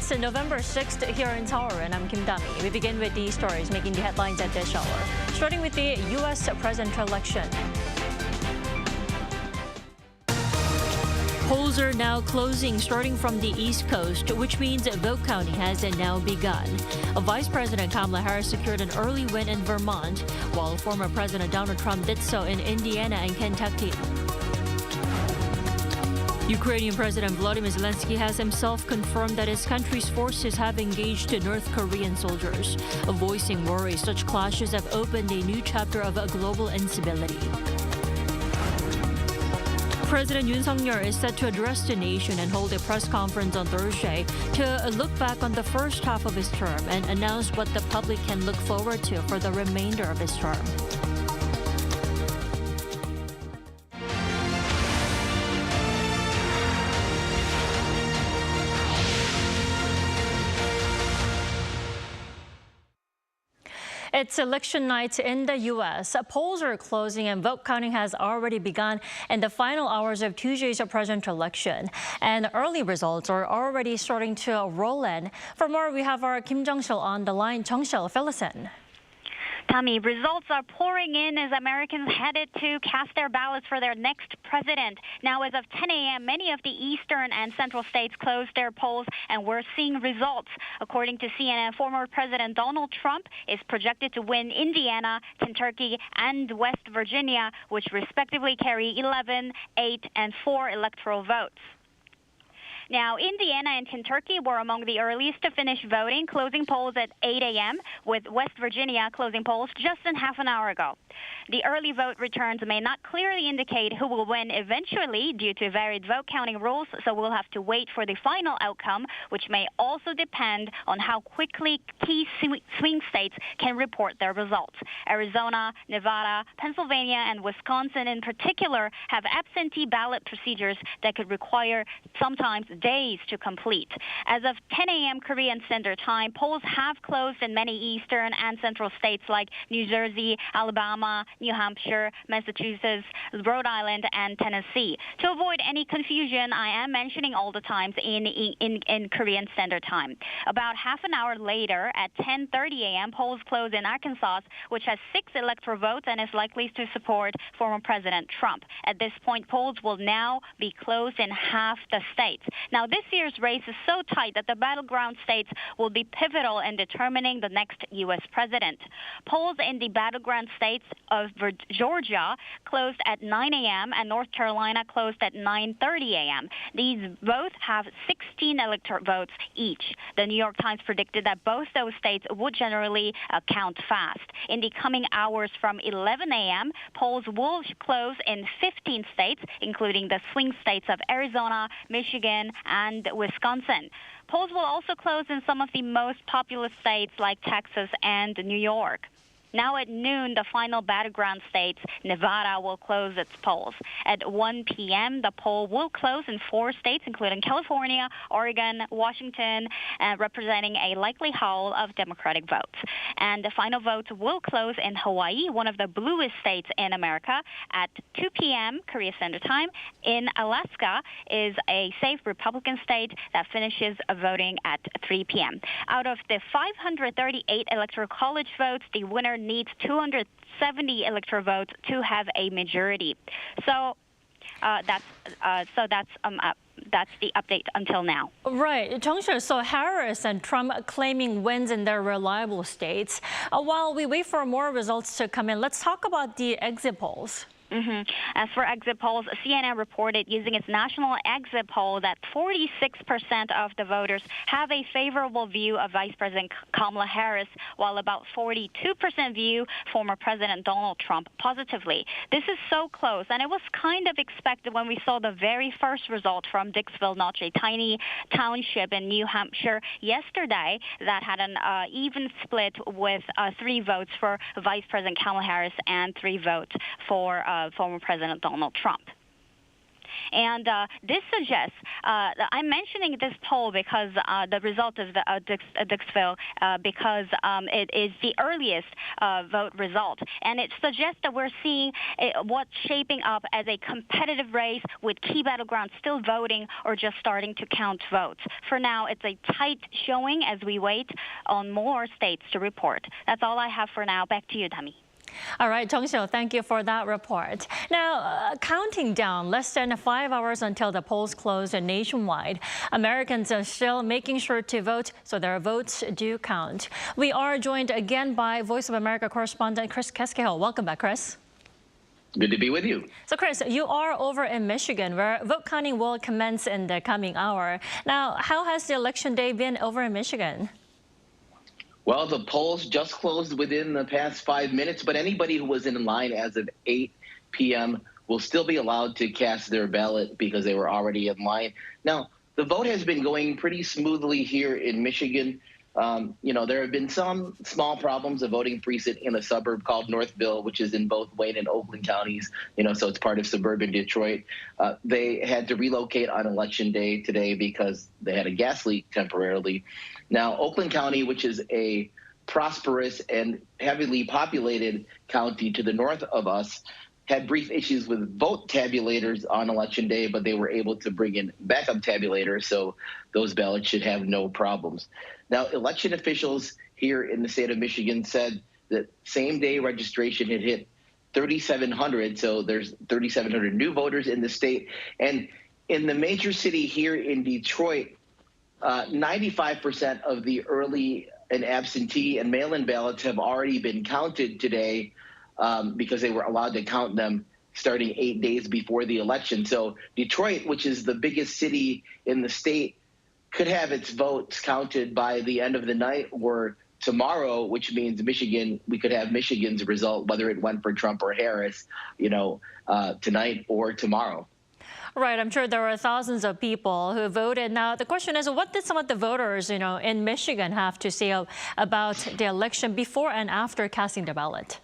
It's November 6th here in Seoul, and I'm Kim Dami. We begin with the stories making the headlines at this hour, starting with the U.S. presidential election. Polls are now closing, starting from the East Coast, which means vote counting has now begun. Vice President Kamala Harris secured an early win in Vermont, while former President Donald Trump did so in Indiana and Kentucky. Ukrainian President Volodymyr Zelensky has himself confirmed that his country's forces have engaged North Korean soldiers, voicing worry such clashes have opened a new chapter of global instability. President Yoon Suk-yeol is set to address the nation and hold a press conference on Thursday to look back on the first half of his term and announce what the public can look forward to for the remainder of his term. It's election night in the U.S. Polls are closing and vote counting has already begun in the final hours of Tuesday's presidential election. And early results are already starting to roll in. For more, we have our Kim Jung-sil on the line. Jung-sil, fill us in. Tommy, results are pouring in as Americans headed to cast their ballots for their next president. Now, as of 10 a.m., many of the eastern and central states closed their polls, and we're seeing results. According to CNN, former President Donald Trump is projected to win Indiana, Kentucky, and West Virginia, which respectively carry 11, 8, and 4 electoral votes. Now, Indiana and Kentucky were among the earliest to finish voting, closing polls at 8 a.m., with West Virginia closing polls just in half an hour ago. The early vote returns may not clearly indicate who will win eventually due to varied vote counting rules, so we'll have to wait for the final outcome, which may also depend on how quickly key swing states can report their results. Arizona, Nevada, Pennsylvania, and Wisconsin in particular have absentee ballot procedures that could require sometimes days to complete. As of 10 a.m. Korean Standard Time, polls have closed in many eastern and central states like New Jersey, Alabama, New Hampshire, Massachusetts, Rhode Island, and Tennessee. To avoid any confusion, I am mentioning all the times in Korean Standard Time. About half an hour later, at 10:30 a.m., polls close in Arkansas, which has 6 electoral votes and is likely to support former President Trump. At this point, polls will now be closed in half the states. Now, this year's race is so tight that the battleground states will be pivotal in determining the next U.S. president. Polls in the battleground states of Georgia closed at 9 a.m. and North Carolina closed at 9:30 a.m. These both have 16 electoral votes each. The New York Times predicted that both those states would generally count fast. In the coming hours from 11 a.m., polls will close in 15 states, including the swing states of Arizona, Michigan, and Wisconsin. Polls will also close in some of the most populous states like Texas and New York. Now at noon, the final battleground states, Nevada, will close its polls. At 1 p.m., the poll will close in 4 states, including California, Oregon, Washington, representing a likely haul of Democratic votes. And the final votes will close in Hawaii, one of the bluest states in America, at 2 p.m. Korea Standard Time. In Alaska is a safe Republican state that finishes voting at 3 p.m. Out of the 538 electoral college votes, the winner needs 270 electoral votes to have a majority. So that's the update until now. Right. Jung-sil, so Harris and Trump claiming wins in their reliable states. While we wait for more results to come in, let's talk about the exit polls. As for exit polls, CNN reported using its national exit poll that 46% of the voters have a favorable view of Vice President Kamala Harris, while about 42% view former President Donald Trump positively. This is so close, and it was kind of expected when we saw the very first result from Dixville Notch, a tiny township in New Hampshire yesterday that had an even split with 3 votes for Vice President Kamala Harris and 3 votes for former President Donald Trump. And this suggests, I'm mentioning this poll because the result of the Dixville, because it is the earliest vote result. And it suggests that we're seeing what's shaping up as a competitive race with key battlegrounds still voting or just starting to count votes. For now, it's a tight showing as we wait on more states to report. That's all I have for now. Back to you, Dami. All right, Jung-seo, thank you for that report. Now, counting down less than 5 hours until the polls close nationwide, Americans are still making sure to vote so their votes do count. We are joined again by Voice of America correspondent Chris Keskehill. Welcome back, Chris. Good to be with you. So, Chris, you are over in Michigan, where vote counting will commence in the coming hour. Now, how has the election day been over in Michigan? Well, the polls just closed within the past 5 minutes, but anybody who was in line as of 8 p.m. will still be allowed to cast their ballot because they were already in line. Now, the vote has been going pretty smoothly here in Michigan. There have been some small problems. A voting precinct in a suburb called Northville, which is in both Wayne and Oakland counties, so it's part of suburban Detroit. They had to relocate on election day today because they had a gas leak temporarily. Now, Oakland County, which is a prosperous and heavily populated county to the north of us, had brief issues with vote tabulators on election day, but they were able to bring in backup tabulators, so those ballots should have no problems. Now, election officials here in the state of Michigan said that same-day registration had hit 3,700, so there's 3,700 new voters in the state. And in the major city here in Detroit, 95% of the early and absentee and mail-in ballots have already been counted today because they were allowed to count them starting 8 days before the election. So Detroit, which is the biggest city in the state, could have its votes counted by the end of the night or tomorrow, which means Michigan, we could have Michigan's result, whether it went for Trump or Harris, tonight or tomorrow. Right. I'm sure there were thousands of people who voted. Now, the question is, what did some of the voters, in Michigan have to say about the election before and after casting the ballot?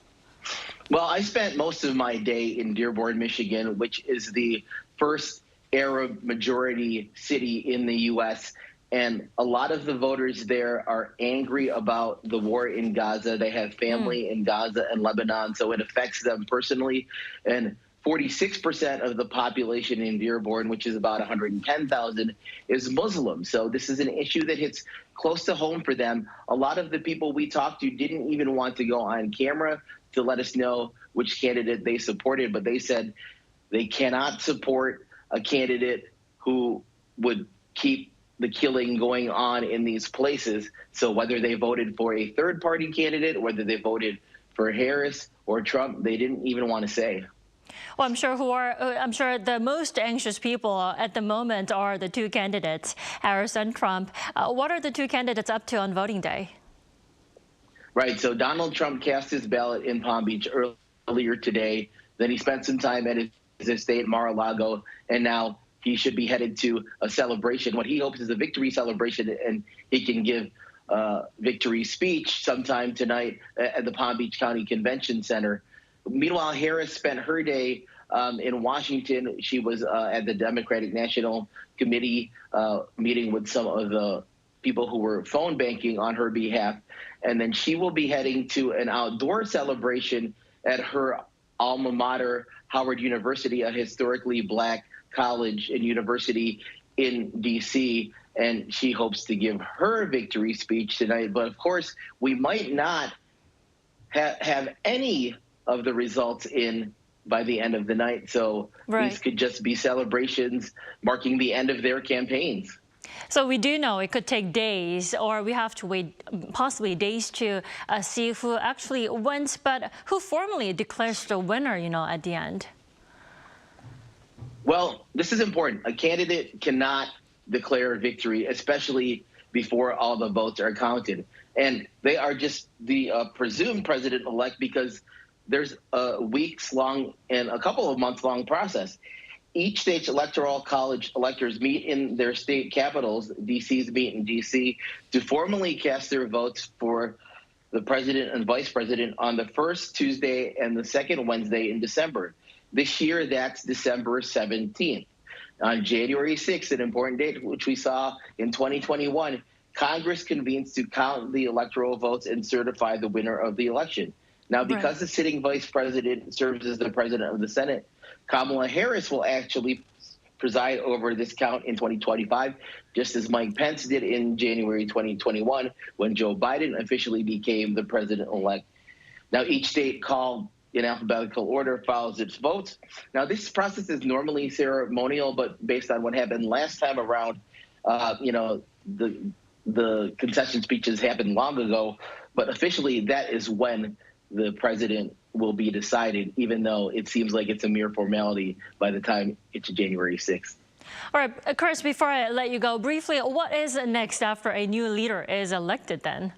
Well, I spent most of my day in Dearborn, Michigan, which is the first Arab majority city in the U.S., and a lot of the voters there are angry about the war in Gaza. They have family in Gaza and Lebanon, so it affects them personally. And 46% of the population in Dearborn, which is about 110,000, is Muslim. So this is an issue that hits close to home for them. A lot of the people we talked to didn't even want to go on camera to let us know which candidate they supported, but they said they cannot support a candidate who would keep the killing going on in these places. So whether they voted for a third-party candidate, whether they voted for Harris or Trump, they didn't even want to say. Well, I'm sure the most anxious people at the moment are the two candidates, Harris and Trump. What are the two candidates up to on voting day? Right. So Donald Trump cast his ballot in Palm Beach earlier today. Then he spent some time at his estate, Mar-a-Lago, and now he should be headed to a celebration. What he hopes is a victory celebration, and he can give a victory speech sometime tonight at the Palm Beach County Convention Center. Meanwhile, Harris spent her day in Washington. She was at the Democratic National Committee meeting with some of the people who were phone banking on her behalf. And then she will be heading to an outdoor celebration at her alma mater, Howard University, a historically black college and university in D.C., and she hopes to give her victory speech tonight. But, of course, we might not have any of the results in by the end of the night. So These could just be celebrations marking the end of their campaigns. So we do know it could take days, or we have to wait possibly days to see who actually wins, but who formally declares the winner, at the end? Well, this is important. A candidate cannot declare victory, especially before all the votes are counted. And they are just the presumed president-elect because there's a weeks-long and a couple of months-long process. Each state's electoral college electors meet in their state capitals. DC's meet in DC to formally cast their votes for the president and vice president on the first Tuesday and the second Wednesday in December. This year, that's December 17th. On January 6th, an important date, which we saw in 2021, Congress convenes to count the electoral votes and certify the winner of the election. Now, because the sitting vice president serves as the president of the Senate, Kamala Harris will actually preside over this count in 2025, just as Mike Pence did in January 2021 when Joe Biden officially became the president-elect. Now, each state called in alphabetical order follows its votes. Now, this process is normally ceremonial, but based on what happened last time around, the concession speeches happened long ago, but officially that is when the president will be decided, even though it seems like it's a mere formality by the time it's January 6th. All right, Chris, before I let you go, briefly, what is next after a new leader is elected then?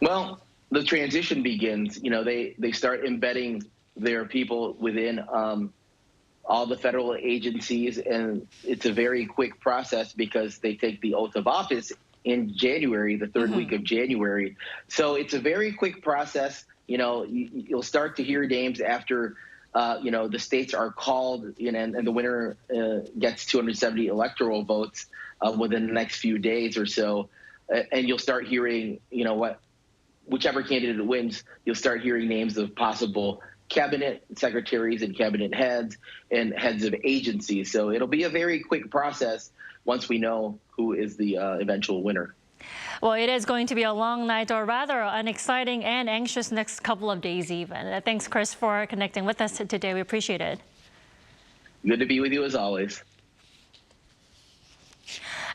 Well, the transition begins. They start embedding their people within all the federal agencies, and it's a very quick process because they take the oath of office in January, the third week of January. So it's a very quick process. You'll start to hear names after, the states are called, and the winner gets 270 electoral votes within the next few days or so. And you'll start hearing, whichever candidate wins, you'll start hearing names of possible cabinet secretaries and cabinet heads and heads of agencies. So it'll be a very quick process once we know who is the eventual winner. Well, it is going to be a long night, or rather an exciting and anxious next couple of days even. Thanks, Chris, for connecting with us today. We appreciate it. Good to be with you as always.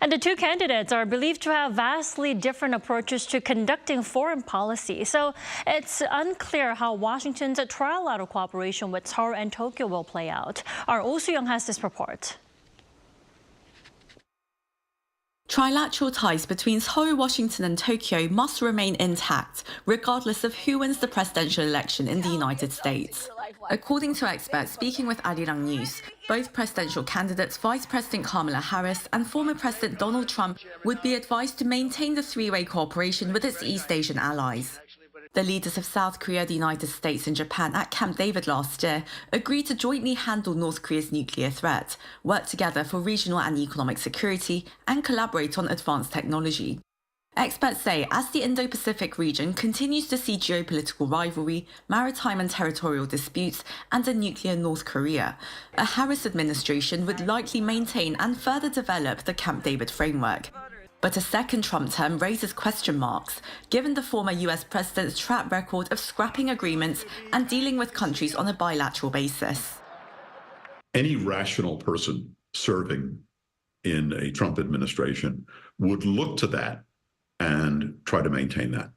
And the two candidates are believed to have vastly different approaches to conducting foreign policy. So it's unclear how Washington's trilateral cooperation with Seoul and Tokyo will play out. Our Oh Soo-young has this report. Trilateral ties between Seoul, Washington and Tokyo must remain intact, regardless of who wins the presidential election in the United States. According to experts speaking with Arirang News, both presidential candidates, Vice President Kamala Harris and former President Donald Trump, would be advised to maintain the three-way cooperation with its East Asian allies. The leaders of South Korea, the United States and Japan at Camp David last year agreed to jointly handle North Korea's nuclear threat, work together for regional and economic security, and collaborate on advanced technology. Experts say as the Indo-Pacific region continues to see geopolitical rivalry, maritime and territorial disputes, and a nuclear North Korea, a Harris administration would likely maintain and further develop the Camp David framework. But a second Trump term raises question marks, given the former US president's track record of scrapping agreements and dealing with countries on a bilateral basis. Any rational person serving in a Trump administration would look to that and try to maintain that,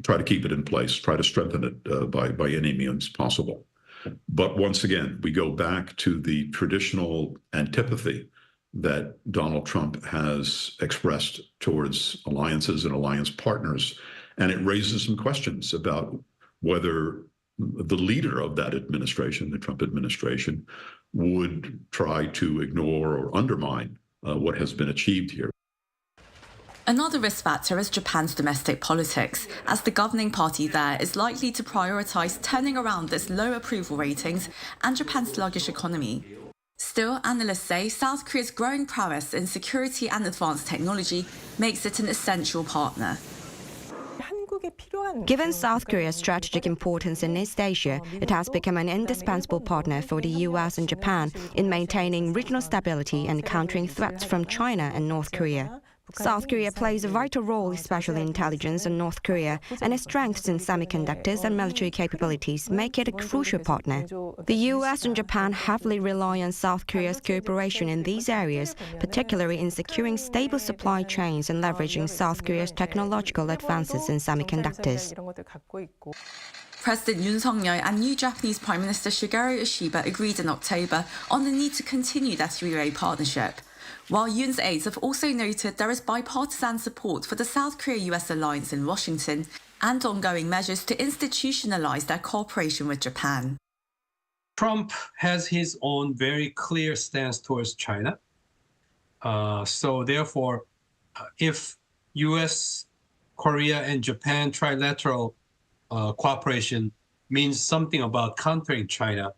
try to keep it in place, try to strengthen it by any means possible. But once again, we go back to the traditional antipathy that Donald Trump has expressed towards alliances and alliance partners. And it raises some questions about whether the leader of that administration, the Trump administration, would try to ignore or undermine what has been achieved here. Another risk factor is Japan's domestic politics, as the governing party there is likely to prioritize turning around its low approval ratings and Japan's sluggish economy. Still, analysts say South Korea's growing prowess in security and advanced technology makes it an essential partner. Given South Korea's strategic importance in East Asia, it has become an indispensable partner for the US and Japan in maintaining regional stability and countering threats from China and North Korea. South Korea plays a vital role, especially in intelligence in North Korea, and its strengths in semiconductors and military capabilities make it a crucial partner. The US and Japan heavily rely on South Korea's cooperation in these areas, particularly in securing stable supply chains and leveraging South Korea's technological advances in semiconductors. President Yoon Suk-yeol and new Japanese Prime Minister Shigeru Ishiba agreed in October on the need to continue their three-way partnership. While Yoon's aides have also noted there is bipartisan support for the South Korea-US alliance in Washington and ongoing measures to institutionalize their cooperation with Japan. Trump has his own very clear stance towards China. So therefore, if US, Korea, and Japan trilateral cooperation means something about countering China,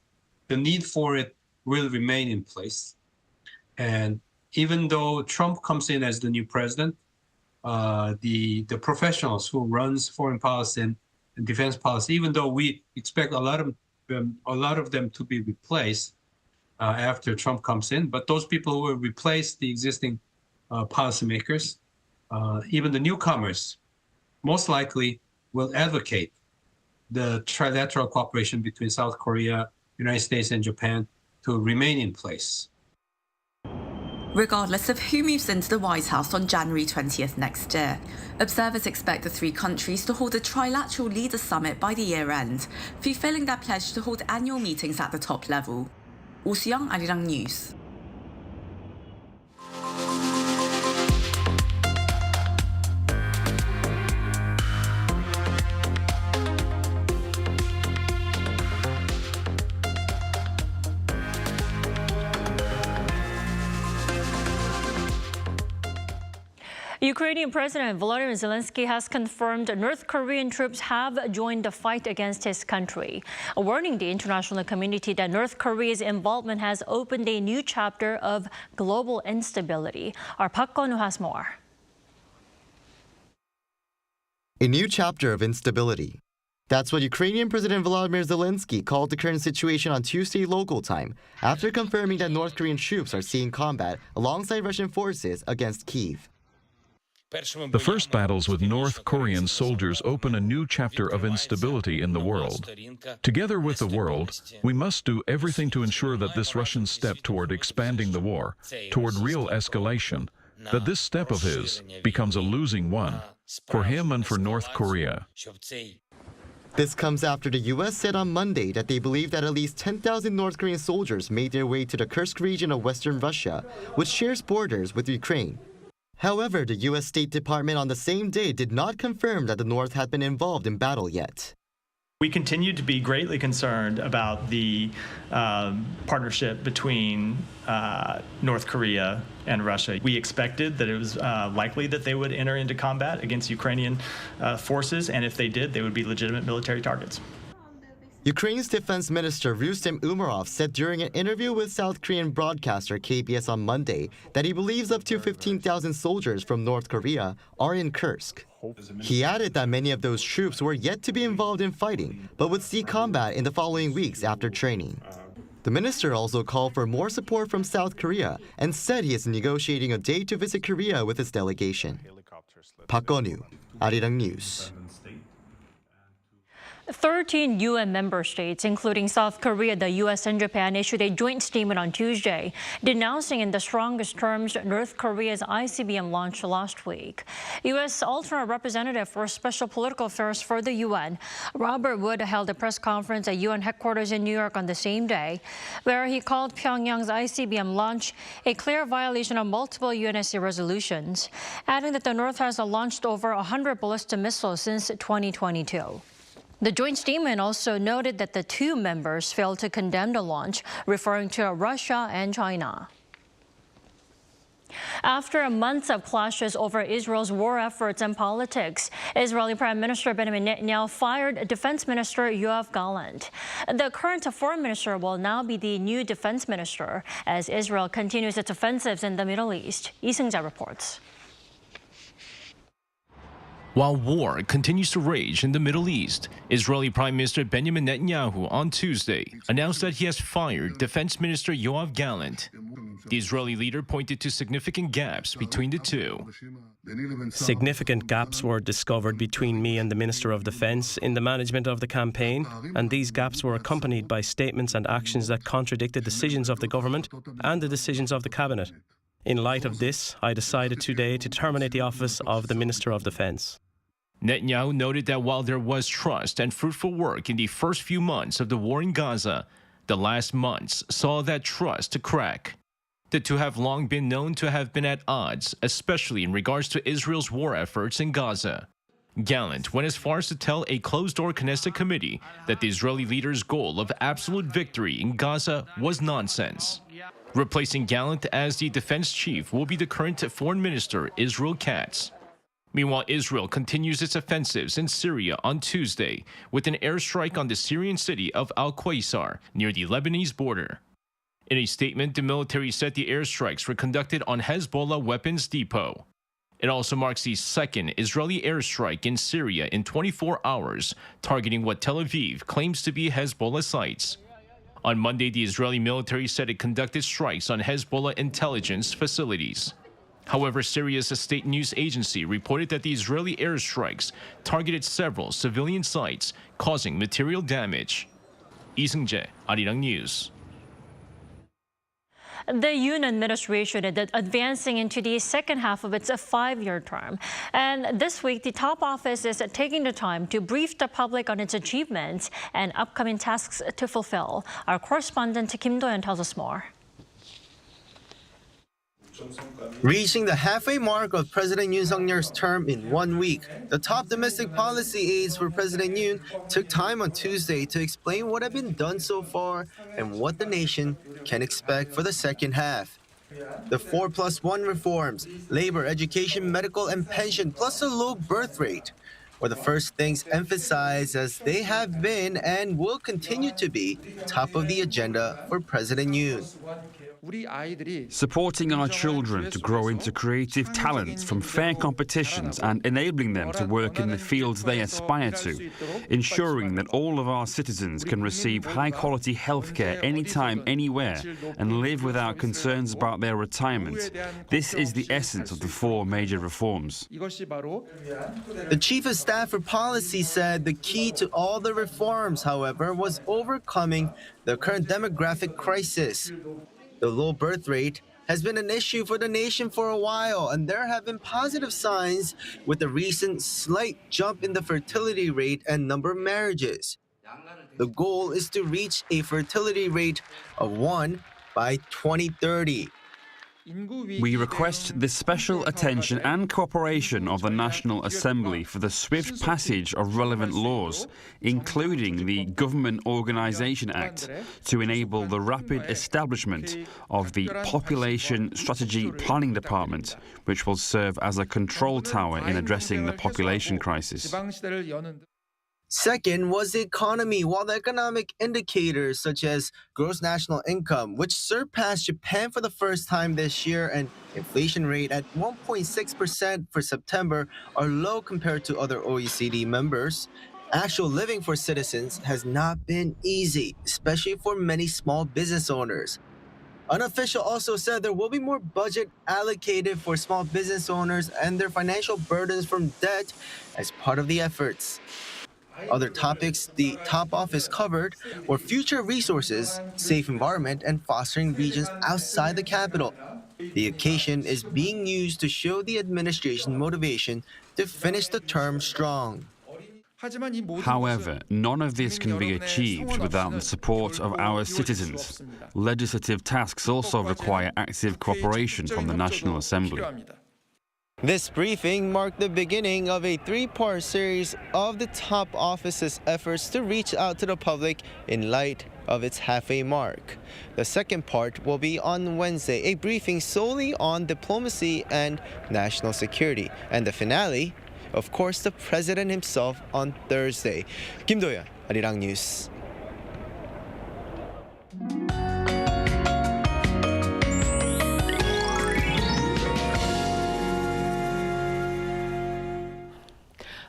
the need for it will remain in place. And even though Trump comes in as the new president, the professionals who runs foreign policy and defense policy, even though we expect a lot of them to be replaced after Trump comes in, but those people who will replace the existing policymakers, even the newcomers, most likely will advocate the trilateral cooperation between South Korea, United States, and Japan to remain in place. Regardless of who moves into the White House on January 20th next year, observers expect the three countries to hold a trilateral leaders summit by the year end, fulfilling their pledge to hold annual meetings at the top level. Oh Soo-young, Arirang News. Ukrainian President Volodymyr Zelensky has confirmed North Korean troops have joined the fight against his country, warning the international community that North Korea's involvement has opened a new chapter of global instability. Our Park Gon-woo has more. A new chapter of instability. That's what Ukrainian President Volodymyr Zelensky called the current situation on Tuesday local time, after confirming that North Korean troops are seeing combat alongside Russian forces against Kyiv. The first battles with North Korean soldiers open a new chapter of instability in the world. Together with the world, we must do everything to ensure that this Russian step toward expanding the war, toward real escalation, that this step of his becomes a losing one, for him and for North Korea. This comes after the U.S. said on Monday that they believe that at least 10,000 North Korean soldiers made their way to the Kursk region of western Russia, which shares borders with Ukraine. However, the U.S. State Department on the same day did not confirm that the North had been involved in battle yet. We continue to be greatly concerned about the partnership between North Korea and Russia. We expected that it was likely that they would enter into combat against Ukrainian forces, and if they did, they would be legitimate military targets. Ukraine's Defense Minister Rustem Umerov said during an interview with South Korean broadcaster KBS on Monday that he believes up to 15,000 soldiers from North Korea are in Kursk. He added that many of those troops were yet to be involved in fighting, but would see combat in the following weeks after training. The minister also called for more support from South Korea and said he is negotiating a date to visit Korea with his delegation. Park Gon-woo, Arirang News. 13 UN member states, including South Korea, the U.S. and Japan, issued a joint statement on Tuesday, denouncing in the strongest terms North Korea's ICBM launch last week. U.S. alternate representative for special political affairs for the UN, Robert Wood, held a press conference at UN headquarters in New York on the same day, where he called Pyongyang's ICBM launch a clear violation of multiple UNSC resolutions, adding that the North has launched over 100 ballistic missiles since 2022. The joint statement also noted that the two members failed to condemn the launch, referring to Russia and China. After months of clashes over Israel's war efforts and politics, Israeli Prime Minister Benjamin Netanyahu fired Defense Minister Yoav Gallant. The current foreign minister will now be the new defense minister as Israel continues its offensives in the Middle East. Lee Seung-ja reports. While war continues to rage in the Middle East, Israeli Prime Minister Benjamin Netanyahu on Tuesday announced that he has fired Defense Minister Yoav Gallant. The Israeli leader pointed to significant gaps between the two. Significant gaps were discovered between me and the Minister of Defense in the management of the campaign, and these gaps were accompanied by statements and actions that contradicted decisions of the government and the decisions of the cabinet. In light of this, I decided today to terminate the office of the Minister of Defense. Netanyahu noted that while there was trust and fruitful work in the first few months of the war in Gaza, the last months saw that trust crack. The two have long been known to have been at odds, especially in regards to Israel's war efforts in Gaza. Gallant went as far as to tell a closed-door Knesset committee that the Israeli leader's goal of absolute victory in Gaza was nonsense. Replacing Gallant as the defense chief will be the current foreign minister, Israel Katz. Meanwhile, Israel continues its offensives in Syria on Tuesday with an airstrike on the Syrian city of Al-Qaysar near the Lebanese border. In a statement, the military said the airstrikes were conducted on Hezbollah weapons depot. It also marks the second Israeli airstrike in Syria in 24 hours, targeting what Tel Aviv claims to be Hezbollah sites. On Monday, the Israeli military said it conducted strikes on Hezbollah intelligence facilities. However, Syria's state news agency reported that the Israeli airstrikes targeted several civilian sites, causing material damage. Lee Seung-jae, Arirang News. The Yoon administration is advancing into the second half of its five-year term. And this week, the top office is taking the time to brief the public on its achievements and upcoming tasks to fulfill. Our correspondent Kim Do-yeon tells us more. Reaching the halfway mark of President Yoon Suk-yeol's term in 1 week, the top domestic policy aides for President Yoon took time on Tuesday to explain what had been done so far and what the nation can expect for the second half. The 4+1 reforms, labor, education, medical, and pension, plus a low birth rate, were the first things emphasized as they have been and will continue to be top of the agenda for President Yoon. Supporting our children to grow into creative talents from fair competitions and enabling them to work in the fields they aspire to. Ensuring that all of our citizens can receive high-quality healthcare anytime, anywhere, and live without concerns about their retirement. This is the essence of the four major reforms. The Chief of Staff for Policy said the key to all the reforms, however, was overcoming the current demographic crisis. The low birth rate has been an issue for the nation for a while, and there have been positive signs with the recent slight jump in the fertility rate and number of marriages. The goal is to reach a fertility rate of 1 by 2030. We request the special attention and cooperation of the National Assembly for the swift passage of relevant laws, including the Government Organization Act, to enable the rapid establishment of the Population Strategy Planning Department, which will serve as a control tower in addressing the population crisis. Second was the economy, while the economic indicators such as gross national income, which surpassed Japan for the first time this year, and inflation rate at 1.6% for September are low compared to other OECD members. Actual living for citizens has not been easy, especially for many small business owners. An official also said there will be more budget allocated for small business owners and their financial burdens from debt as part of the efforts. Other topics the top office covered were future resources, safe environment, and fostering regions outside the capital. The occasion is being used to show the administration's motivation to finish the term strong. However, none of this can be achieved without the support of our citizens. Legislative tasks also require active cooperation from the National Assembly. This briefing marked the beginning of a three-part series of the top office's efforts to reach out to the public in light of its halfway mark. The second part will be on Wednesday, a briefing solely on diplomacy and national security. And the finale, of course, the president himself on Thursday. Kim Do-yeon, Arirang News.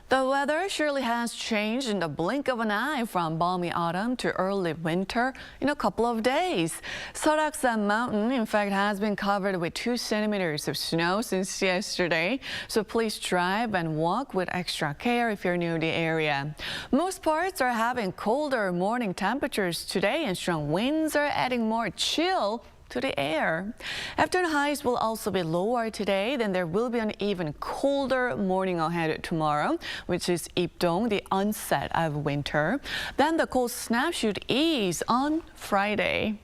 The weather surely has changed in the blink of an eye, from balmy autumn to early winter in a couple of days. Seoraksan Mountain, in fact, has been covered with 2 centimeters of snow since yesterday. So please drive and walk with extra care if you're near the area. Most parts are having colder morning temperatures today, and strong winds are adding more chill to the air. Afternoon highs will also be lower today. Then there will be an even colder morning ahead tomorrow, which is Ipdong, the onset of winter. Then the cold snap should ease on Friday.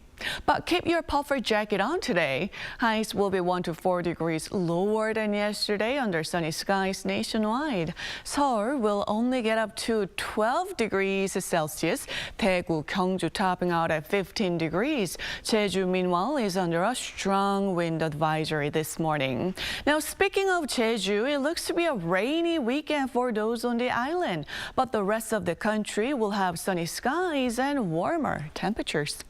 But keep your puffer jacket on today. Highs will be 1 to 4 degrees lower than yesterday under sunny skies nationwide. Seoul will only get up to 12 degrees Celsius. Daegu, Gyeongju topping out at 15 degrees. Jeju, meanwhile, is under a strong wind advisory this morning. Now, speaking of Jeju, it looks to be a rainy weekend for those on the island. But the rest of the country will have sunny skies and warmer temperatures.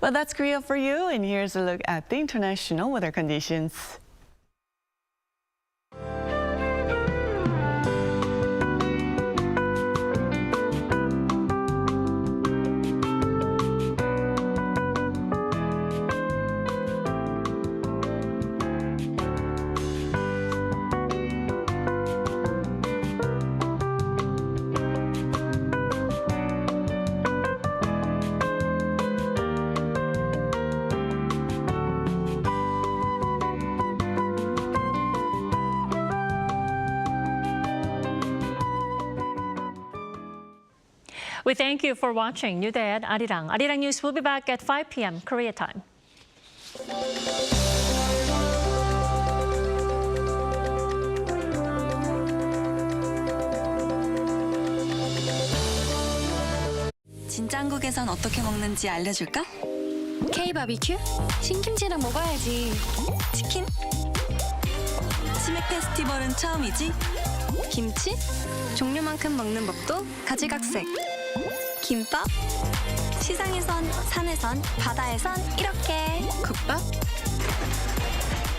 Well, that's Korea for you, and here's a look at the international weather conditions. We thank you for watching New Day at Arirang. Arirang News will be back at 5 p.m. Korea time. 진짜 한국에선 어떻게 먹는지 알려줄까? K-바비큐? 신김치랑 먹어야지. 치킨? 치맥 페스티벌은 처음이지. 김치? 종류만큼 먹는 법도 가지각색. 김밥? 시장에선, 산에선, 바다에선 이렇게. 국밥?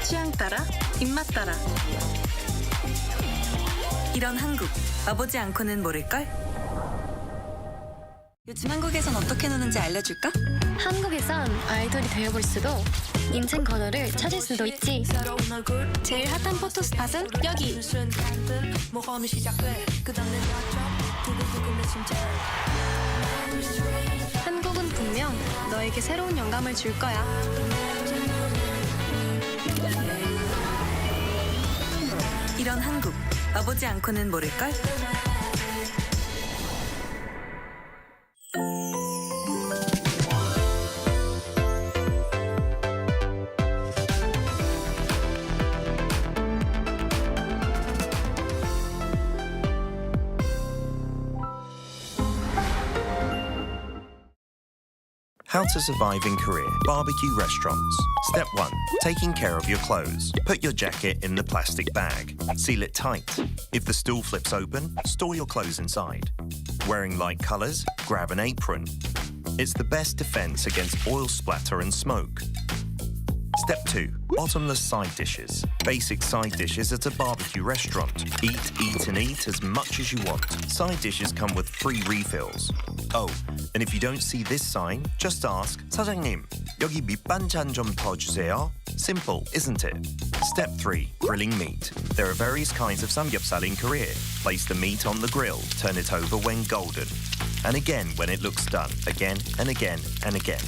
취향 따라, 입맛 따라. 이런 한국, 와보지 않고는 모를걸? 요즘 한국에선 어떻게 노는지 알려줄까? 한국에선 아이돌이 되어볼 수도 인생 번호를 찾을 수도 있지. 제일 핫한 포토 스팟은 여기. 한국은 분명 너에게 새로운 영감을 줄 거야. 이런 한국, 와보지 않고는 모를걸? How to survive in Korea. Barbecue restaurants. Step 1. Taking care of your clothes. Put your jacket in the plastic bag. Seal it tight. If the stool flips open, store your clothes inside. Wearing light colors? Grab an apron. It's the best defense against oil splatter and smoke. Step 2. Bottomless side dishes. Basic side dishes at a barbecue restaurant. Eat, and eat as much as you want. Side dishes come with free refills. Oh, and if you don't see this sign, just ask, 사장님, 여기 밑반찬 좀 더 주세요. Simple, isn't it? Step 3. Grilling meat. There are various kinds of samgyeopsal in Korea. Place the meat on the grill. Turn it over when golden. And again when it looks done. Again and again and again.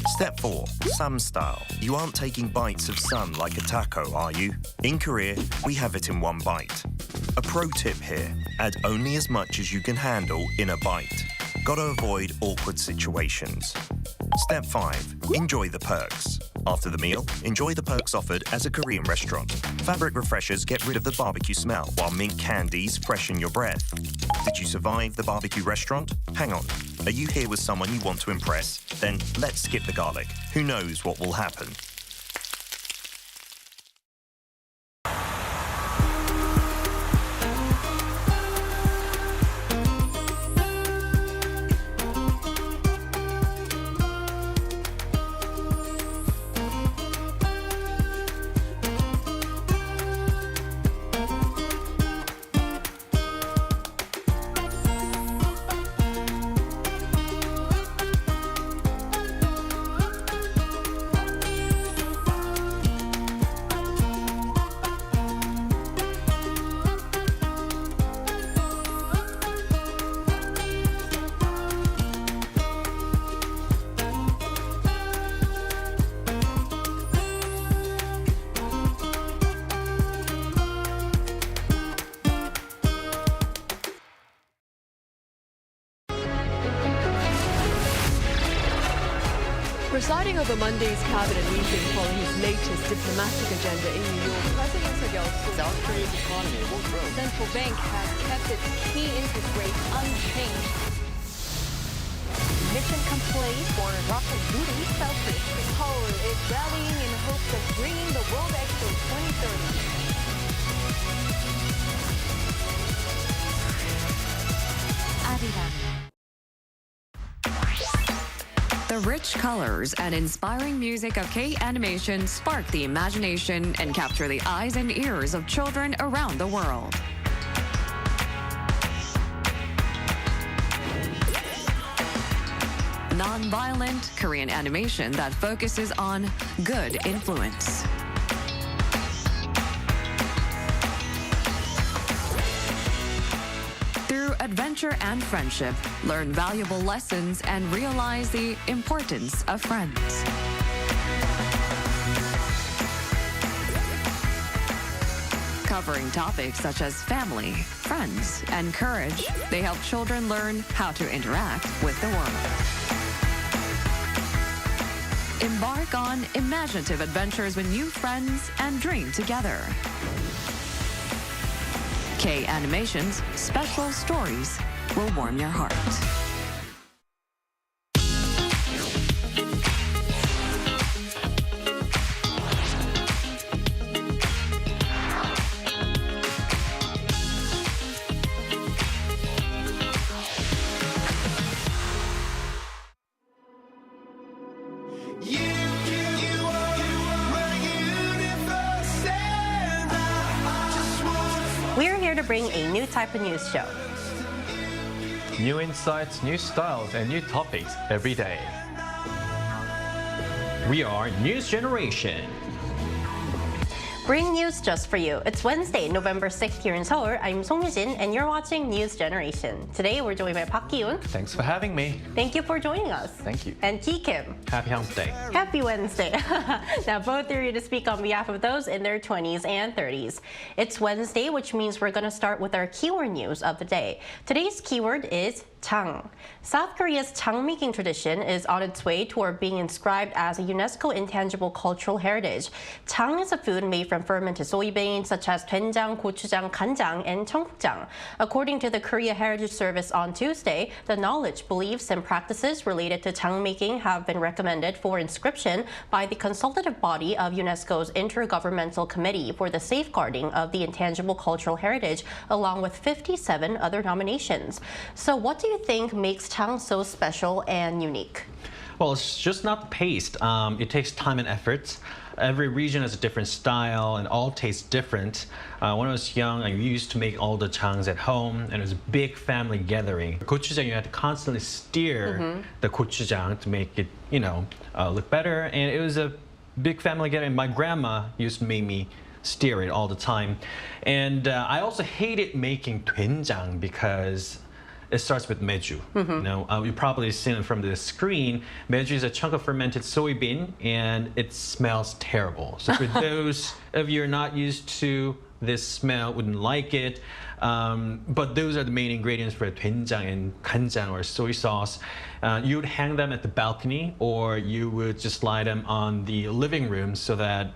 Step 4. Sam style. You aren't taking bites of sam like a taco, are you? In Korea, we have it in one bite. A pro tip here. Add only as much as you can handle in a bite. Gotta avoid awkward situations. Step 5. Enjoy the perks. After the meal, enjoy the perks offered as a Korean restaurant. Fabric refreshers get rid of the barbecue smell, while mint candies freshen your breath. Did you survive the barbecue restaurant? Hang on. Are you here with someone you want to impress? Then let's skip the garlic. Who knows what will happen? Presiding over Monday's cabinet meeting following his latest diplomatic agenda in New York, President South Korea's economy will grow. The central bank has kept its key interest rate unchanged. Mission complete. Foreign rocket duty selfish. Seoul is rallying in hopes of bringing the World Expo 2030. Arirang. The rich colors and inspiring music of K-animation spark the imagination and capture the eyes and ears of children around the world. Non-violent Korean animation that focuses on good influence. Through adventure and friendship, learn valuable lessons and realize the importance of friends. Covering topics such as family, friends, and courage, they help children learn how to interact with the world. Embark on imaginative adventures with new friends and dream together. K-Animation's special stories will warm your heart. We're here to bring a new type of news show. New insights, new styles, and new topics every day. We are News Generation. Bring news just for you. It's Wednesday, November 6th here in Seoul. I'm Song Yujin, and you're watching News Generation. Today, we're joined by Park Ki-yoon. Thanks for having me. Thank you for joining us. Thank you. And Ki Kim. Happy Hump Day. Happy Wednesday. Now, both are here to speak on behalf of those in their 20s and 30s. It's Wednesday, which means we're going to start with our keyword news of the day. Today's keyword is Chang. South Korea's Chang making tradition is on its way toward being inscribed as a UNESCO Intangible Cultural Heritage. Chang is a food made from fermented soybeans such as doenjang, gochujang, ganjang, and cheonggukjang. According to the Korea Heritage Service on Tuesday, the knowledge, beliefs, and practices related to Chang making have been recommended for inscription by the consultative body of UNESCO's Intergovernmental Committee for the Safeguarding of the Intangible Cultural Heritage, along with 57 other nominations. So what do you think makes Chang so special and unique? Well, it's just not the paste. It takes time and effort. Every region has a different style and all taste different. When I was young, I used to make all the changs at home, and it was a big family gathering. Gochujang, you had to constantly steer the gochujang to make it, look better. And it was a big family gathering. My grandma used to make me steer it all the time. And I also hated making doenjang because it starts with meju. You've probably seen it from the screen. Meju is a chunk of fermented soybean, and it smells terrible. So for those of you who are not used to this smell, wouldn't like it. But those are the main ingredients for doenjang and ganjang, or soy sauce. You would hang them at the balcony, or you would just lie them on the living room so that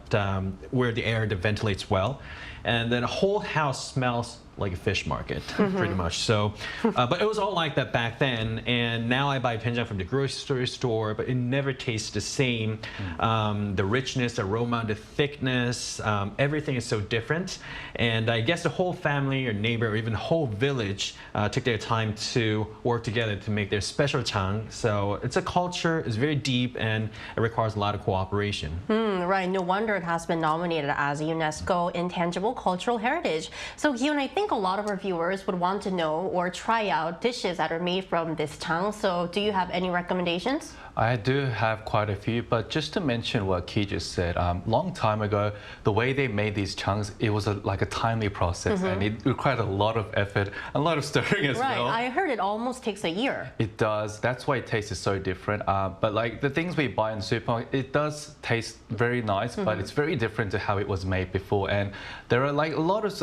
where the air ventilates well. And then the whole house smells like a fish market, pretty much. So, but it was all like that back then. And now I buy doenjang from the grocery store, but it never tastes the same. The richness, the aroma, the thickness, everything is so different. And I guess the whole family or neighbor or even the whole village took their time to work together to make their special chang. So it's a culture, it's very deep, and it requires a lot of cooperation. Right, no wonder it has been nominated as a UNESCO Intangible Cultural Heritage. So Hyun, I think a lot of our viewers would want to know or try out dishes that are made from this chang. So do you have any recommendations? I do have quite a few, but just to mention what Ki just said, long time ago, the way they made these changs, it was like a timely process, and it required a lot of effort, a lot of stirring as well. Right, I heard it almost takes a year. It does. That's why it tastes so different. But like the things we buy in the supermarket, it does taste very nice, but it's very different to how it was made before. And there are like a lot of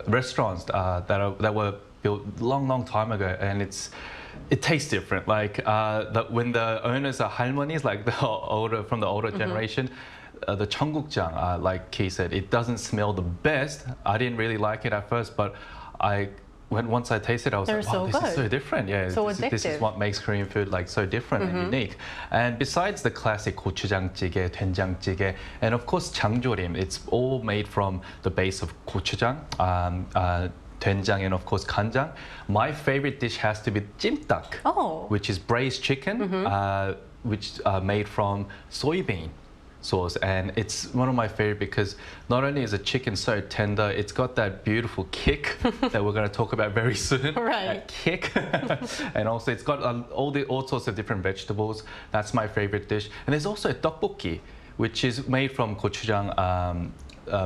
restaurants that were built long time ago, and it tastes different. Like when the owners are halmonis, like from the older generation, the cheonggukjang, like Ki said, it doesn't smell the best. I didn't really like it at first, but once I tasted it, I was like, wow, this is so different. Yeah, so this is what makes Korean food like so different and unique. And besides the classic gochujang jjigae, doenjang jjigae, and of course jangjorim, it's all made from the base of gochujang. doenjang, and of course 간장. My favorite dish has to be 찜닭, which is braised chicken, which made from soybean sauce, and it's one of my favorite because not only is the chicken so tender, it's got that beautiful kick that we're going to talk about very soon. Right. That kick, and also it's got all sorts of different vegetables. That's my favorite dish. And there's also tteokbokki, which is made from gochujang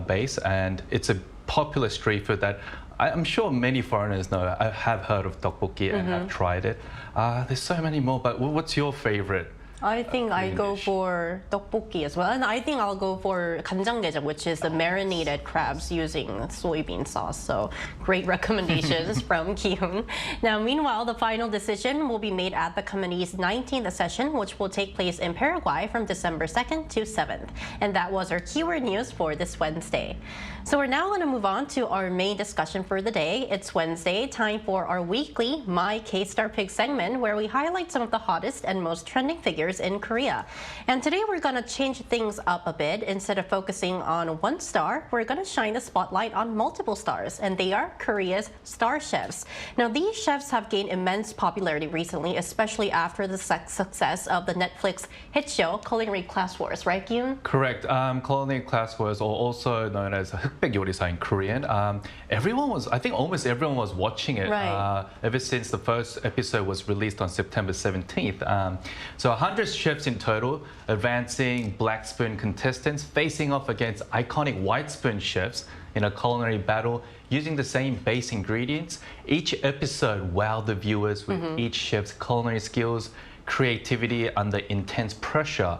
base, and it's a popular street food that I'm sure many foreigners know. I have heard of tteokbokki and have tried it. There's so many more, but what's your favorite? I think I go for tteokbokki as well, and I think I'll go for 간장게장, which is the marinated crabs using soybean sauce. So great recommendations from Ki-hoon. Now, meanwhile, the final decision will be made at the committee's 19th session, which will take place in Paraguay from December 2nd to 7th. And that was our keyword news for this Wednesday. So we're now going to move on to our main discussion for the day. It's Wednesday, time for our weekly My K-Star Pig segment, where we highlight some of the hottest and most trending figures in Korea. And today we're going to change things up a bit. Instead of focusing on one star, we're going to shine the spotlight on multiple stars, and they are Korea's star chefs. Now, these chefs have gained immense popularity recently, especially after the success of the Netflix hit show Culinary Class Wars, right, Yoon? Correct. Culinary Class Wars, or also known as 흑백 요리사 in Korean. I think almost everyone was watching it ever since the first episode was released on September 17th. So 100 chefs in total, advancing black spoon contestants facing off against iconic white spoon chefs in a culinary battle using the same base ingredients. Each episode wowed the viewers with each chef's culinary skills, creativity under intense pressure.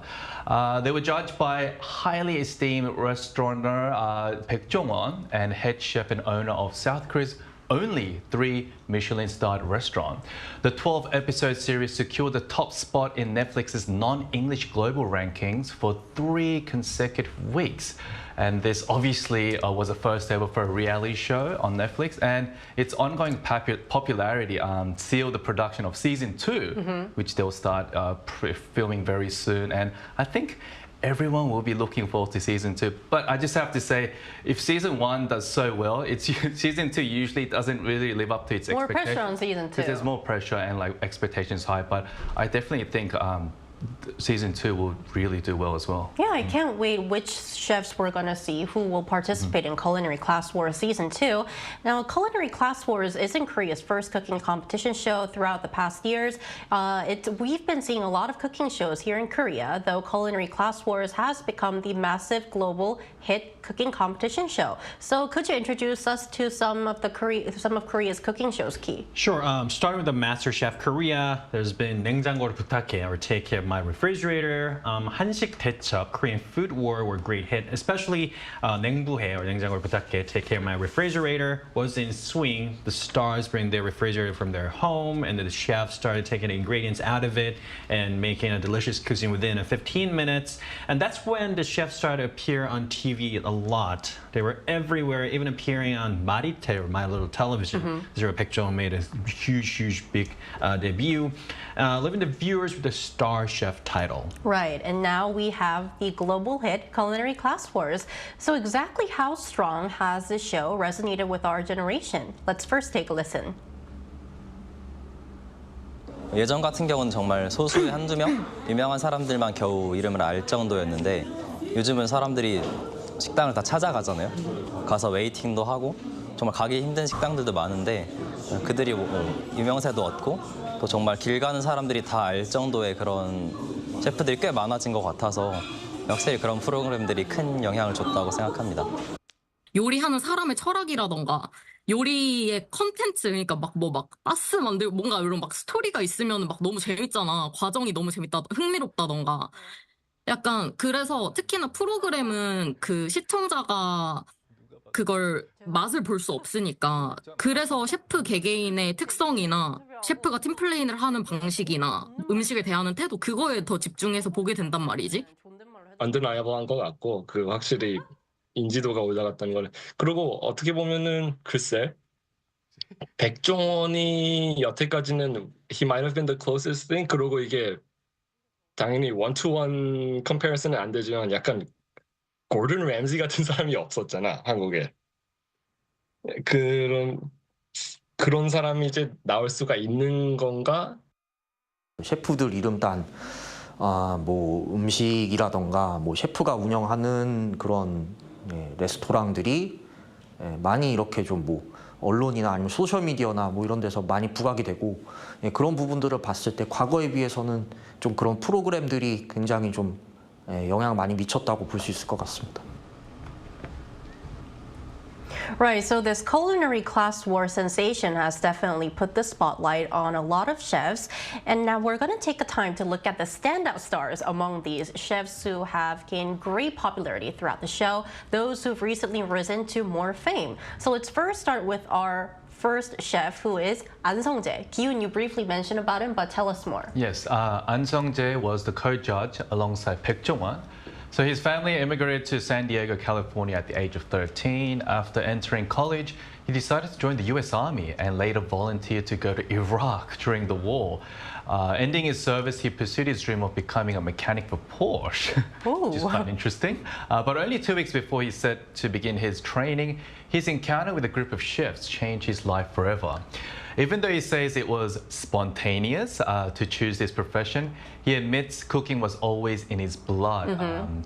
They were judged by highly esteemed restaurateur Baek Jong-won and head chef and owner of South Korea's only 3 Michelin-starred restaurant. The 12-episode series secured the top spot in Netflix's non-English global rankings for 3 consecutive weeks. And this obviously was a first ever for a reality show on Netflix, and its ongoing popularity sealed the production of season 2, which they'll start filming very soon. And I think everyone will be looking forward to season 2. But I just have to say, if season 1 does so well, season 2 usually doesn't really live up to its expectations. More pressure on season 2. Because there's more pressure and expectations high. But I definitely think season 2 will really do well as well. Yeah, I can't wait which chefs we're going to see who will participate in Culinary Class Wars Season 2. Now, Culinary Class Wars isn't Korea's first cooking competition show throughout the past years. We've been seeing a lot of cooking shows here in Korea, though Culinary Class Wars has become the massive global hit cooking competition show. So could you introduce us to some of Korea's cooking shows, Ki? Sure. Starting with the MasterChef Korea, there's been 냉장고를 부탁해, or Take Care of My Refrigerator. 한식 대첩, Korean Food War were a great hit, especially 냉부해, or 냉장고를 부탁해, Take Care of My Refrigerator was in swing. The stars bring their refrigerator from their home, and the chefs started taking the ingredients out of it and making a delicious cuisine within 15 minutes. And that's when the chefs started to appear on TV a lot. They were everywhere, even appearing on Marite, or My Little Television. Baek Jong made a huge, big debut, leaving the viewers with the star chef title. Right, and now we have the global hit Culinary Class Wars. So exactly how strong has this show resonated with our generation? Let's first take a listen. 예전 같은 경우는 정말 소수의 한두 명 유명한 사람들만 겨우 이름을 알 정도였는데 요즘은 사람들이 식당을 다 찾아가잖아요. 가서 웨이팅도 하고 정말 가기 힘든 식당들도 많은데 그들이 유명세도 얻고 또 정말 길 가는 사람들이 다 알 정도의 그런 셰프들이 꽤 많아진 것 같아서 확실히 그런 프로그램들이 큰 영향을 줬다고 생각합니다. 요리하는 사람의 철학이라던가 요리의 컨텐츠, 그러니까 막 바스 만들고 뭔가 이런 막 스토리가 있으면 막 너무 재밌잖아. 과정이 너무 재밌다, 흥미롭다던가. 약간 그래서 특히나 프로그램은 그 시청자가 그걸 맛을 볼 수 없으니까, 그래서 셰프 개개인의 특성이나 셰프가 팀플레인을 하는 방식이나 음식을 대하는 태도, 그거에 더 집중해서 보게 된단 말이지. 언더나이어블한 것 같고, 그 확실히 인지도가 올라갔다는 걸. 그리고 어떻게 보면은 글쎄, 백종원이 여태까지는 he might have been the closest thing. 그리고 이게 당연히 one-to-one comparison은 안 되지만 약간 고든 램지 같은 사람이 없었잖아, 한국에. 그런 그런 사람이 이제 나올 수가 있는 건가? 셰프들 이름 딴 뭐 음식이라던가 뭐 셰프가 운영하는 그런 레스토랑들이 많이 이렇게 좀 뭐 언론이나 아니면 소셜 미디어나 뭐 이런 데서 많이 부각이 되고 그런 부분들을 봤을 때 과거에 비해서는 좀 그런 프로그램들이 굉장히 좀 영향을 많이 미쳤다고 볼 수 있을 것 같습니다. Right, so this culinary class war sensation has definitely put the spotlight on a lot of chefs. And now we're going to take a time to look at the standout stars among these chefs who have gained great popularity throughout the show, those who've recently risen to more fame. So let's first start with our first chef, who is An Sung-jae. Ki-yoon, you briefly mentioned about him, but tell us more. Yes, An Sung-jae was the co-judge alongside Baek Jong-won. So his family immigrated to San Diego, California at the age of 13. After entering college, he decided to join the US Army and later volunteered to go to Iraq during the war. Ending his service, he pursued his dream of becoming a mechanic for Porsche, which is quite interesting. But only 2 weeks before he's set to begin his training, his encounter with a group of chefs changed his life forever. Even though he says it was spontaneous to choose this profession, he admits cooking was always in his blood.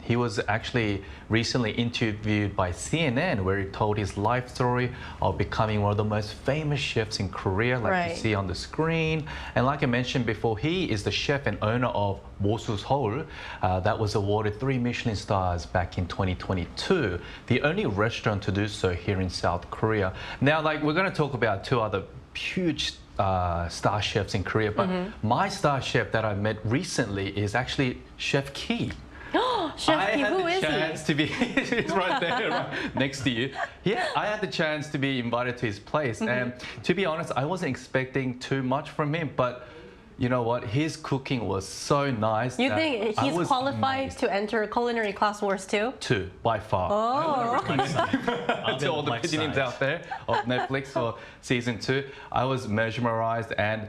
He was actually recently interviewed by CNN, where he told his life story of becoming one of the most famous chefs in Korea, like you see on the screen. And like I mentioned before, he is the chef and owner of Mosu Seoul, that was awarded 3 Michelin stars back in 2022, the only restaurant to do so here in South Korea. Now, we're going to talk about 2 other huge star chefs in Korea, but my star chef that I met recently is actually Chef Ki. Chef Ki, who is he? I had the chance to be he's right there, right next to you. Yeah, I had the chance to be invited to his place, and to be honest, I wasn't expecting too much from him, but you know what? His cooking was so nice. You think he's qualified to enter culinary class wars too? 2, by far. Oh. To all the PD님s out there of Netflix for season 2, I was mesmerized, and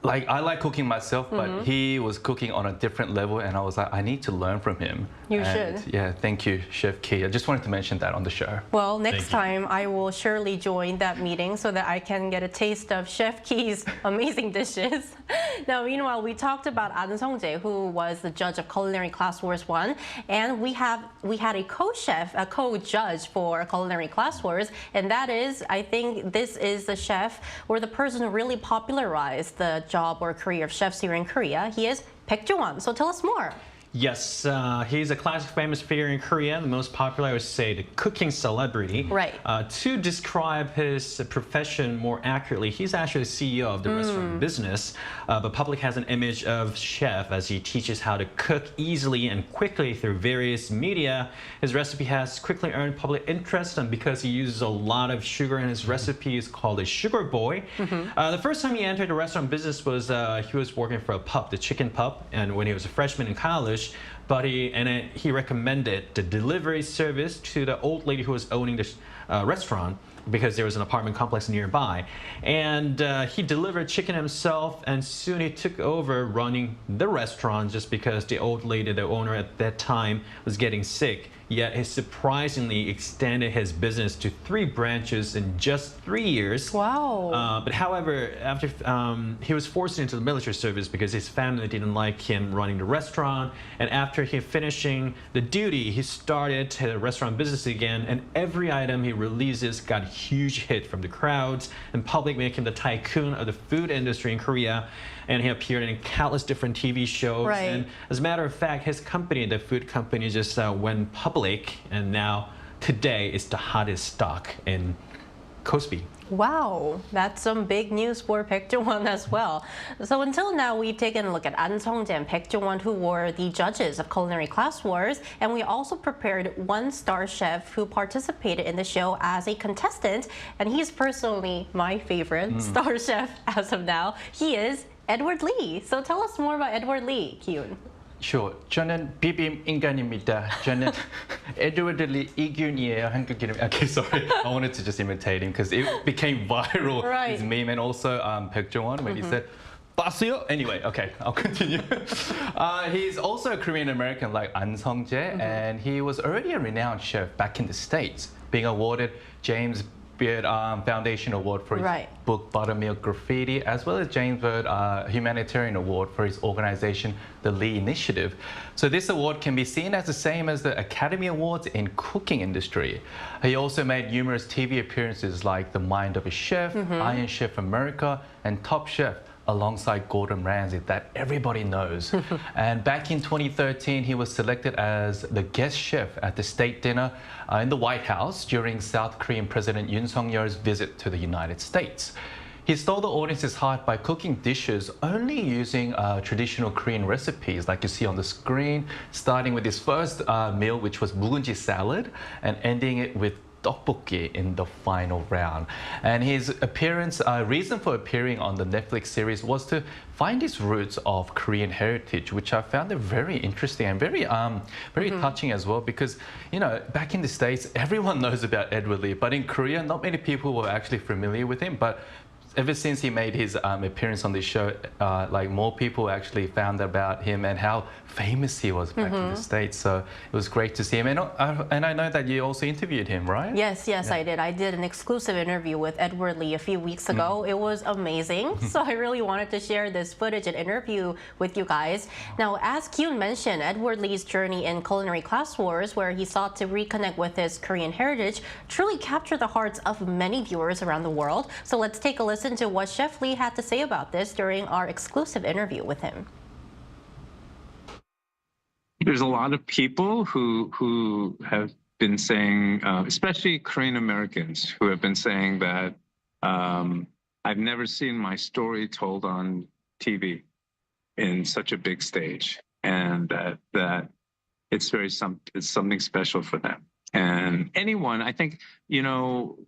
I like cooking myself, but he was cooking on a different level, and I was like, I need to learn from him. You should. Yeah, thank you, Chef Ki. I just wanted to mention that on the show. Well, next time I will surely join that meeting so that I can get a taste of Chef Ki's amazing dishes. Now, meanwhile, we talked about An Sung-jae, who was the judge of Culinary Class Wars 1, and we had a co-chef, a co-judge for Culinary Class Wars, and that is, I think this is the chef or the person who really popularized the job or career of chefs here in Korea. He is Baek Jong-won. So tell us more. Yes, he's a classic famous figure in Korea, the most popular, I would say, the cooking celebrity. Right. To describe his profession more accurately, he's actually the CEO of the restaurant business, but public has an image of chef as he teaches how to cook easily and quickly through various media. His recipe has quickly earned public interest, and because he uses a lot of sugar in his recipe, is called a sugar boy. The first time he entered the restaurant business was he was working for a pub, the Chicken Pub, and when he was a freshman in college, but he recommended the delivery service to the old lady who was owning the restaurant, because there was an apartment complex nearby. And he delivered chicken himself, and soon he took over running the restaurant just because the old lady, the owner at that time, was getting sick. Yet he surprisingly extended his business to 3 branches in just 3 years. Wow. But however, after he was forced into the military service because his family didn't like him running the restaurant. And after he finishing the duty, he started the restaurant business again. And every item he releases got a huge hit from the crowds and public, making him the tycoon of the food industry in Korea. And he appeared in countless different TV shows. Right. And as a matter of fact, his company, the food company, just went public. And now, today, it's the hottest stock in Kospi. Wow, that's some big news for Baek Jong-won as well. So until now, we've taken a look at An Sung-jae and Baek Jong-won, who were the judges of Culinary Class Wars, and we also prepared 1 star chef who participated in the show as a contestant, and he's personally my favorite star chef as of now. He is Edward Lee. So tell us more about Edward Lee, Ki-yoon. Sure. 저는 비빔 인간입니다. 저는 Edward Lee 이균이에요. 한국 이름. Okay, sorry. I wanted to just imitate him because it became viral. Right. His meme, and also Baek Jong-won when he said "Basio." Anyway, okay, I'll continue. He's also a Korean American like An Sung-jae, and he was already a renowned chef back in the States, being awarded James Beard Foundation Award for his Right. book Buttermilk Graffiti, as well as James Byrd Humanitarian Award for his organization, the Lee Initiative. So this award can be seen as the same as the Academy Awards in cooking industry. He also made numerous TV appearances like The Mind of a Chef, Iron Chef America, and Top Chef, alongside Gordon Ramsay, that everybody knows. And back in 2013, he was selected as the guest chef at the state dinner in the White House during South Korean President Yoon Suk-yeol's visit to the United States. He stole the audience's heart by cooking dishes only using traditional Korean recipes like you see on the screen, starting with his first meal, which was 묵은지 salad, and ending it with tteokbokki in the final round. And his reason for appearing on the Netflix series was to find his roots of Korean heritage, which I found it very interesting and very touching as well, because, you know, back in the States, everyone knows about Edward Lee, but in Korea, not many people were actually familiar with him. But ever since he made his appearance on this show, like more people actually found about him and how famous he was back in the States. So it was great to see him. And I know that you also interviewed him, right? Yes, I did. I did an exclusive interview with Edward Lee a few weeks ago. It was amazing. So I really wanted to share this footage and interview with you guys. Now, as Kyun mentioned, Edward Lee's journey in Culinary Class Wars, where he sought to reconnect with his Korean heritage, truly captured the hearts of many viewers around the world. So let's take a listen to what Chef Lee had to say about this during our exclusive interview with him. There's a lot of people who have been saying, especially Korean Americans, who have been saying that I've never seen my story told on TV in such a big stage, and that it's something special for them. And anyone, I think, you know,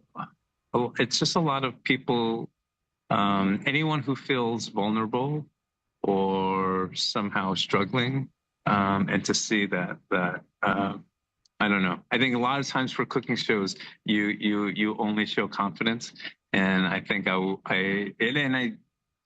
it's just a lot of people. Anyone who feels vulnerable or somehow struggling, and to see that I don't know. I think a lot of times for cooking shows, you only show confidence, and I think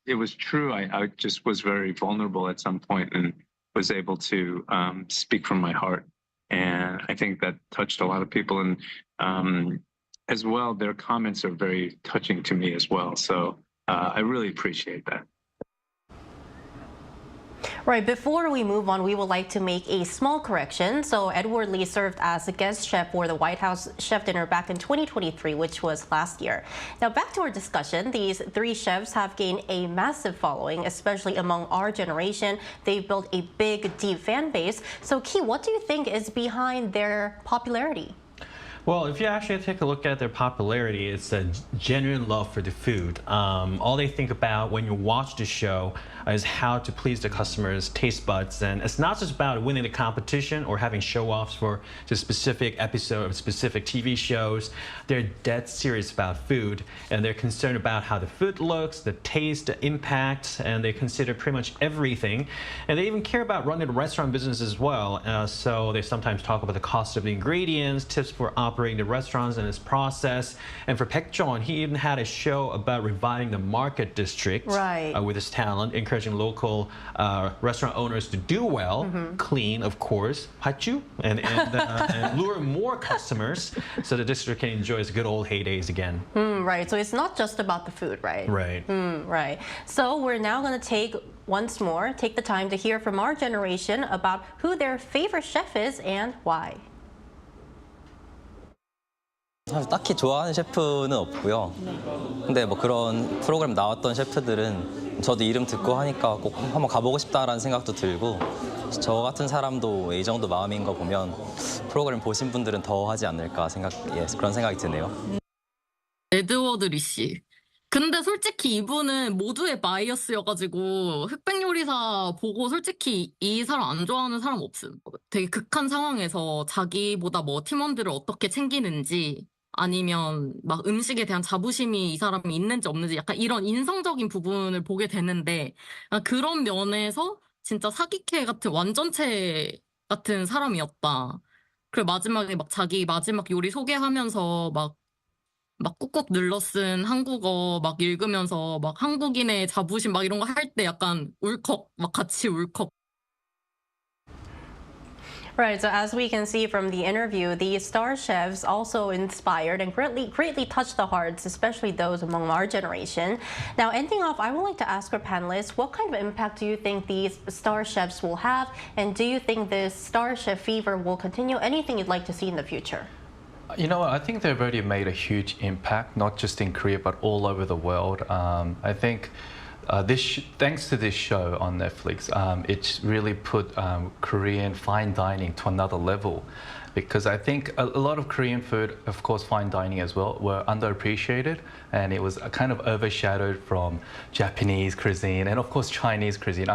it was true. I just was very vulnerable at some point and was able to speak from my heart, and I think that touched a lot of people. And as well, their comments are very touching to me as well. So I really appreciate that. Right, before we move on, we would like to make a small correction. So Edward Lee served as a guest chef for the White House chef dinner back in 2023, which was last year. Now back to our discussion, these three chefs have gained a massive following, especially among our generation. They've built a big, deep fan base. So Ki, what do you think is behind their popularity? Well, if you actually take a look at their popularity, it's a genuine love for the food. All they think about when you watch the show is how to please the customers' taste buds. And it's not just about winning the competition or having show-offs for a specific episode of specific TV shows. They're dead serious about food, and they're concerned about how the food looks, the taste, the impact, and they consider pretty much everything. And they even care about running the restaurant business as well. So they sometimes talk about the cost of the ingredients, tips for operating the restaurants and its process. And for Baek Jong-won, he even had a show about reviving the market district with his talent, encouraging local restaurant owners to do well, clean, of course, 하주, and lure more customers so the district can enjoy its good old heydays again. Right, so it's not just about the food, right? Right. Right. So we're now going to take the time to hear from our generation about who their favorite chef is and why. 사실 딱히 좋아하는 셰프는 없고요. 근데 뭐 그런 프로그램 나왔던 셰프들은 저도 이름 듣고 하니까 꼭 한번 가보고 싶다라는 생각도 들고, 저 같은 사람도 이 정도 마음인 거 보면 프로그램 보신 분들은 더 하지 않을까 그런 생각이 드네요. 에드워드 리 씨. 근데 솔직히 이분은 모두의 바이어스여가지고 흑백 요리사 보고 솔직히 이 사람 안 좋아하는 사람 없음. 되게 극한 상황에서 자기보다 뭐 팀원들을 어떻게 챙기는지, 아니면 막 음식에 대한 자부심이 이 사람이 있는지 없는지, 약간 이런 인성적인 부분을 보게 되는데, 그런 면에서 진짜 사기캐 같은 완전체 같은 사람이었다. 그리고 마지막에 막 자기 마지막 요리 소개하면서 막 꾹꾹 눌러 쓴 한국어 막 읽으면서 막 한국인의 자부심 막 이런 거 할 때 약간 울컥, 막 같이 울컥. Right, so as we can see from the interview, the star chefs also inspired and greatly touched the hearts, especially those among our generation. Now, ending off, I would like to ask our panelists, what kind of impact do you think these star chefs will have? And do you think this star chef fever will continue? Anything you'd like to see in the future? You know what, I think they've already made a huge impact, not just in Korea, but all over the world. I think thanks to this show on Netflix, it's really put Korean fine dining to another level. Because I think a lot of Korean food, of course fine dining as well, were underappreciated, and it was kind of overshadowed from Japanese cuisine and of course Chinese cuisine.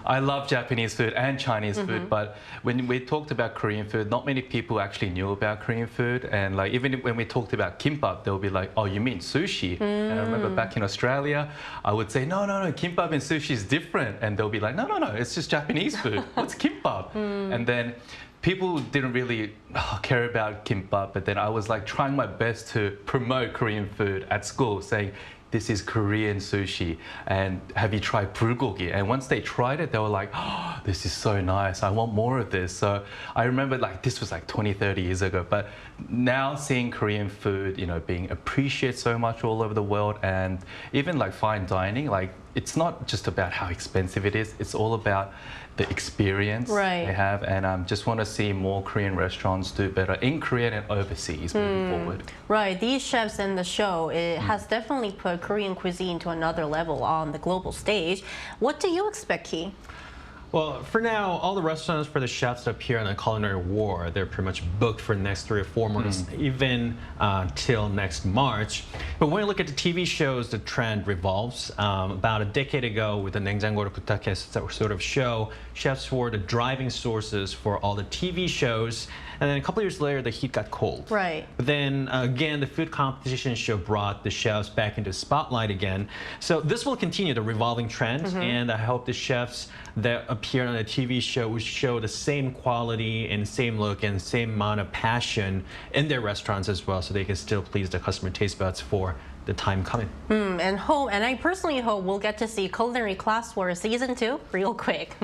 I love Japanese food and Chinese food, but when we talked about Korean food, not many people actually knew about Korean food. And like even when we talked about kimbap, they'll be like, "Oh, you mean sushi?" And I remember back in Australia, I would say, "No, kimbap and sushi is different," and they'll be like, "No, it's just Japanese food. What's kimbap?" And then people didn't really care about kimbap, but then I was like trying my best to promote Korean food at school, saying, "This is Korean sushi, and have you tried bulgogi?" And once they tried it, they were like, "Oh, this is so nice. I want more of this." So I remember like this was like 20, 30 years ago, but now seeing Korean food, being appreciated so much all over the world, and even like fine dining, like it's not just about how expensive it is. It's all about the experience they have, and just want to see more Korean restaurants do better in Korea and overseas moving forward. Right, these chefs in the show, it has definitely put Korean cuisine to another level on the global stage. What do you expect, Ki? Well, for now, all the restaurants for the chefs that appear in the Culinary War, they're pretty much booked for the next 3 or 4 months, even till next March. But when you look at the TV shows, the trend revolves. About a decade ago, with the 냉장고를 부탁해 sort of show, chefs were the driving sources for all the TV shows. And then a couple years later, the heat got cold. Right. But then again, the food competition show brought the chefs back into the spotlight again. So this will continue the revolving trend, and I hope the chefs that appear on a TV show will show the same quality and same look and same amount of passion in their restaurants as well, so they can still please the customer taste buds for the time coming. And I personally hope we'll get to see Culinary Class Wars Season 2 real quick.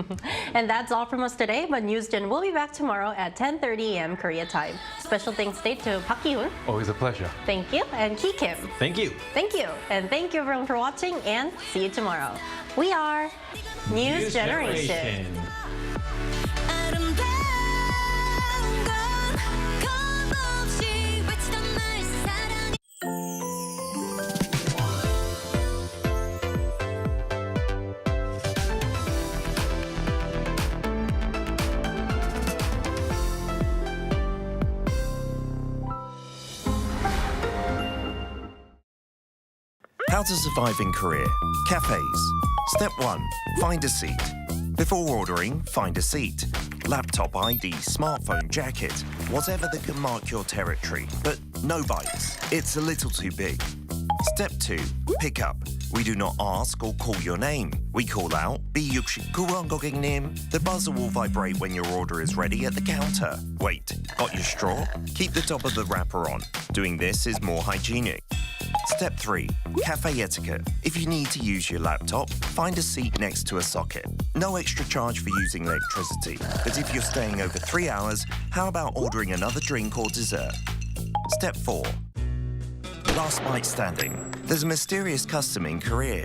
And that's all from us today, but NewsGen will be back tomorrow at 10:30 a.m. Korea time. Special thanks today to Park Ki-hoon. Always a pleasure. Thank you. And Ki Kim. Thank you. Thank you. And thank you everyone for watching, and see you tomorrow. We are News Generation. How to survive in Korea. Cafes. Step 1. Find a seat. Before ordering, find a seat. Laptop ID, smartphone, jacket, whatever that can mark your territory. But no bites. It's a little too big. Step 2. Pick up. We do not ask or call your name. We call out, B69번 고객님. The buzzer will vibrate when your order is ready at the counter. Wait, got your straw? Keep the top of the wrapper on. Doing this is more hygienic. Step 3. Cafe etiquette. If you need to use your laptop, find a seat next to a socket. No extra charge for using electricity. But if you're staying over 3 hours, how about ordering another drink or dessert? Step 4. Last bite standing. There's a mysterious custom in Korea.